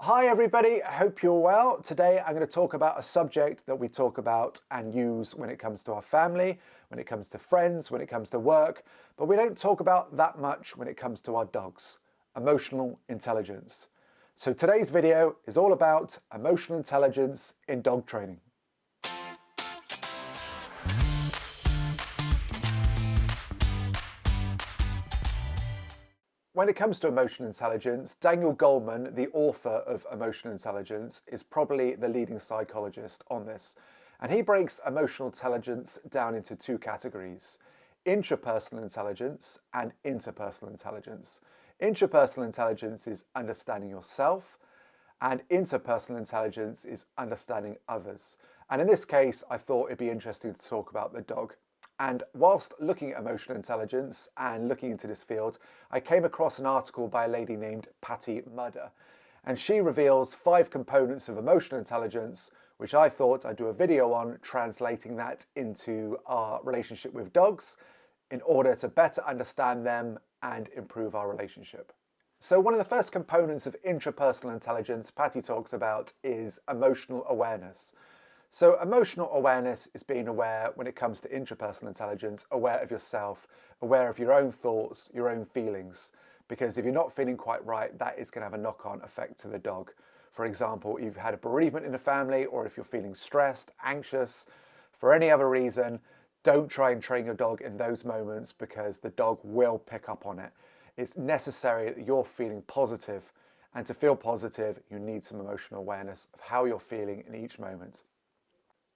Hi everybody, I hope you're well. Today I'm going to talk about a subject that we talk about and use when it comes to our family, when it comes to friends, when it comes to work, but we don't talk about that much when it comes to our dogs: emotional intelligence. So today's video is all about emotional intelligence in dog training. When it comes to emotional intelligence, Daniel Goleman, the author of Emotional Intelligence, is probably the leading psychologist on this. And he breaks emotional intelligence down into two categories: intrapersonal intelligence and interpersonal intelligence. Intrapersonal intelligence is understanding yourself, and interpersonal intelligence is understanding others. And in this case, I thought it'd be interesting to talk about the dog. And whilst looking at emotional intelligence and looking into this field, I came across an article by a lady named Patty Mudder. And she reveals 5 components of emotional intelligence, which I thought I'd do a video on, translating that into our relationship with dogs in order to better understand them and improve our relationship. So one of the first components of intrapersonal intelligence Patty talks about is emotional awareness. So emotional awareness is being aware, when it comes to intrapersonal intelligence, aware of yourself, aware of your own thoughts, your own feelings. Because if you're not feeling quite right, that is going to have a knock-on effect to the dog. For example, you've had a bereavement in the family, or if you're feeling stressed, anxious, for any other reason, don't try and train your dog in those moments because the dog will pick up on it. It's necessary that you're feeling positive, and to feel positive, you need some emotional awareness of how you're feeling in each moment.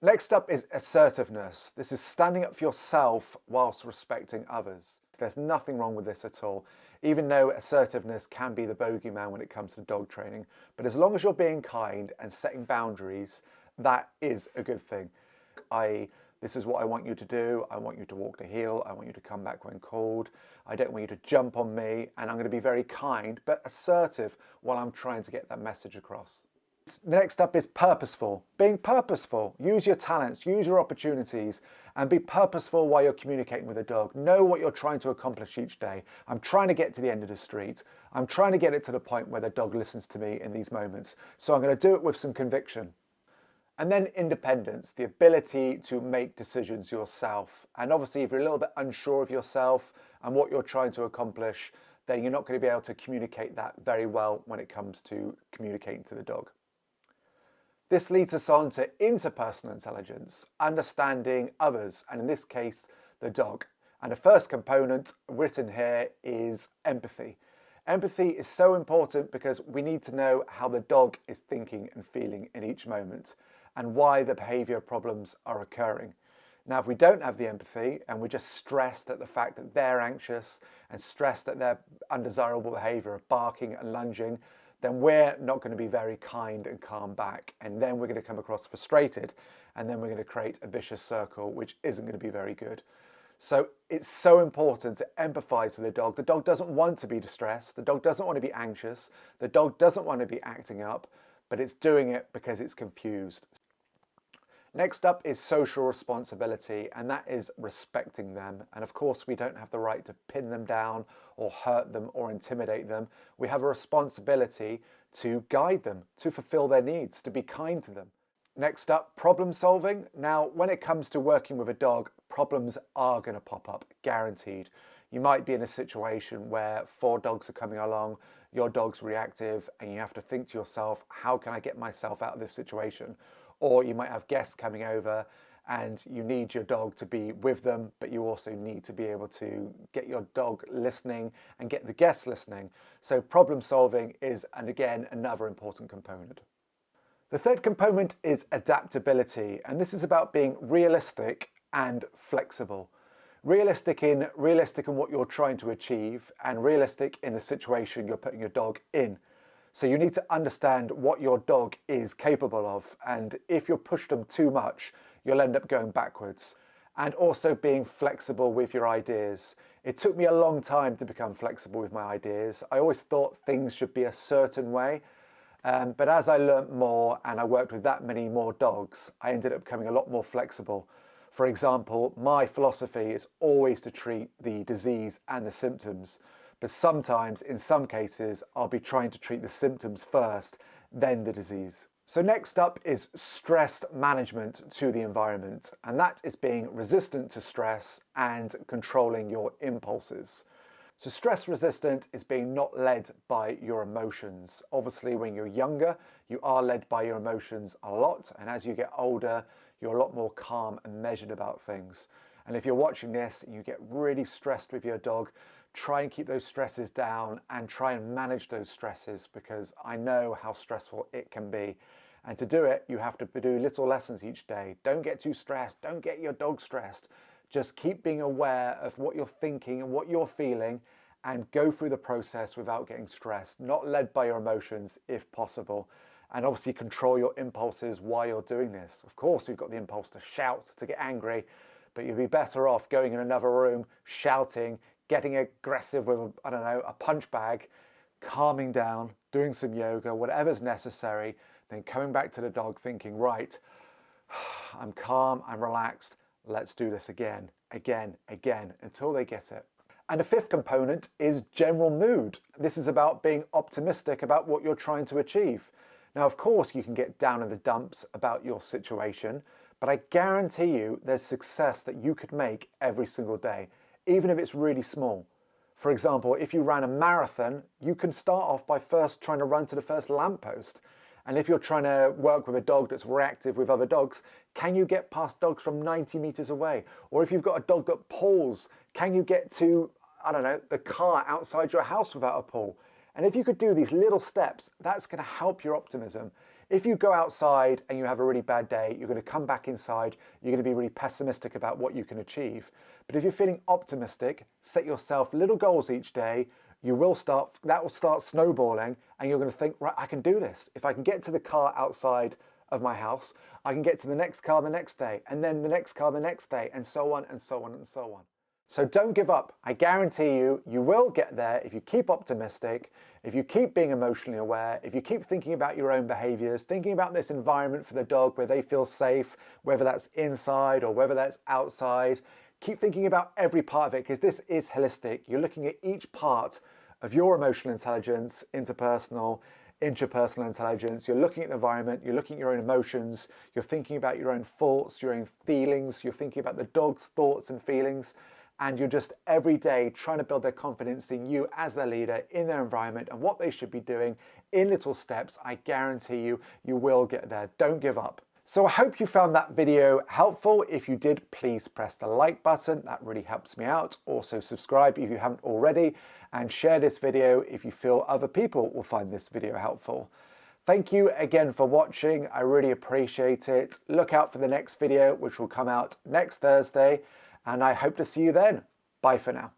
Next up is assertiveness. This is standing up for yourself whilst respecting others. There's nothing wrong with this at all, even though assertiveness can be the bogeyman when it comes to dog training. But as long as you're being kind and setting boundaries, that is a good thing. This is what I want you to do. I want you to walk the heel. I want you to come back when called. I don't want you to jump on me. And I'm going to be very kind but assertive while I'm trying to get that message across. Next up is purposeful. Being purposeful. Use your talents, use your opportunities, and be purposeful while you're communicating with a dog. Know what you're trying to accomplish each day. I'm trying to get to the end of the street. I'm trying to get it to the point where the dog listens to me in these moments. So I'm going to do it with some conviction. And then independence, the ability to make decisions yourself. And obviously, if you're a little bit unsure of yourself and what you're trying to accomplish, then you're not going to be able to communicate that very well when it comes to communicating to the dog. This leads us on to interpersonal intelligence, understanding others, and in this case, the dog. And the first component written here is empathy. Empathy is so important because we need to know how the dog is thinking and feeling in each moment and why the behaviour problems are occurring. Now, if we don't have the empathy and we're just stressed at the fact that they're anxious and stressed at their undesirable behaviour of barking and lunging, then we're not going to be very kind and calm back. And then we're going to come across frustrated, and then we're going to create a vicious circle, which isn't going to be very good. So it's so important to empathize with the dog. The dog doesn't want to be distressed. The dog doesn't want to be anxious. The dog doesn't want to be acting up, but it's doing it because it's confused. Next up is social responsibility, and that is respecting them. And of course, we don't have the right to pin them down or hurt them or intimidate them. We have a responsibility to guide them, to fulfill their needs, to be kind to them. Next up, problem solving. Now, when it comes to working with a dog, problems are going to pop up, guaranteed. You might be in a situation where 4 dogs are coming along, your dog's reactive, and you have to think to yourself, how can I get myself out of this situation? Or you might have guests coming over and you need your dog to be with them, but you also need to be able to get your dog listening and get the guests listening. So problem solving is, and again, another important component. The third component is adaptability, and this is about being realistic and flexible. Realistic in what you're trying to achieve, and realistic in the situation you're putting your dog in. So you need to understand what your dog is capable of, and if you push them too much, you'll end up going backwards. And also being flexible with your ideas. It took me a long time to become flexible with my ideas. I always thought things should be a certain way, but as I learnt more and I worked with that many more dogs, I ended up becoming a lot more flexible. For example, my philosophy is always to treat the disease and the symptoms. But sometimes, in some cases, I'll be trying to treat the symptoms first then the disease. So next up is stress management to the environment, and that is being resistant to stress and controlling your impulses. So stress resistant is being not led by your emotions. Obviously, when you're younger, you are led by your emotions a lot, and as you get older, you're a lot more calm and measured about things. And if you're watching this and you get really stressed with your dog, try and keep those stresses down and try and manage those stresses, because I know how stressful it can be. And to do it, you have to do little lessons each day. Don't get too stressed. Don't get your dog stressed. Just keep being aware of what you're thinking and what you're feeling and go through the process without getting stressed, not led by your emotions if possible. And obviously control your impulses while you're doing this. Of course, we've got the impulse to shout, to get angry, but you'd be better off going in another room, shouting, getting aggressive with, a punch bag, calming down, doing some yoga, whatever's necessary, then coming back to the dog thinking, right, I'm calm, I'm relaxed, let's do this again, until they get it. And the fifth component is general mood. This is about being optimistic about what you're trying to achieve. Now, of course, you can get down in the dumps about your situation, but I guarantee you there's success that you could make every single day, even if it's really small. For example, if you ran a marathon, you can start off by first trying to run to the first lamppost. And if you're trying to work with a dog that's reactive with other dogs, can you get past dogs from 90 meters away? Or if you've got a dog that pulls, can you get to, the car outside your house without a pull? And if you could do these little steps, that's going to help your optimism. If you go outside and you have a really bad day, you're going to come back inside, you're going to be really pessimistic about what you can achieve. But if you're feeling optimistic, set yourself little goals each day, that will start snowballing, and you're going to think, right, I can do this. If I can get to the car outside of my house, I can get to the next car the next day, and then the next car the next day, and so on and so on and so on. So don't give up. I guarantee you, you will get there if you keep optimistic, if you keep being emotionally aware, if you keep thinking about your own behaviours, thinking about this environment for the dog where they feel safe, whether that's inside or whether that's outside. Keep thinking about every part of it, because this is holistic. You're looking at each part of your emotional intelligence, interpersonal, intrapersonal intelligence. You're looking at the environment, you're looking at your own emotions, you're thinking about your own thoughts, your own feelings, you're thinking about the dog's thoughts and feelings, and you're just every day trying to build their confidence in you as their leader, in their environment, and what they should be doing in little steps. I guarantee you, you will get there. Don't give up. So I hope you found that video helpful. If you did, please press the like button. That really helps me out. Also subscribe if you haven't already, and share this video if you feel other people will find this video helpful. Thank you again for watching. I really appreciate it. Look out for the next video, which will come out next Thursday, and I hope to see you then. Bye for now.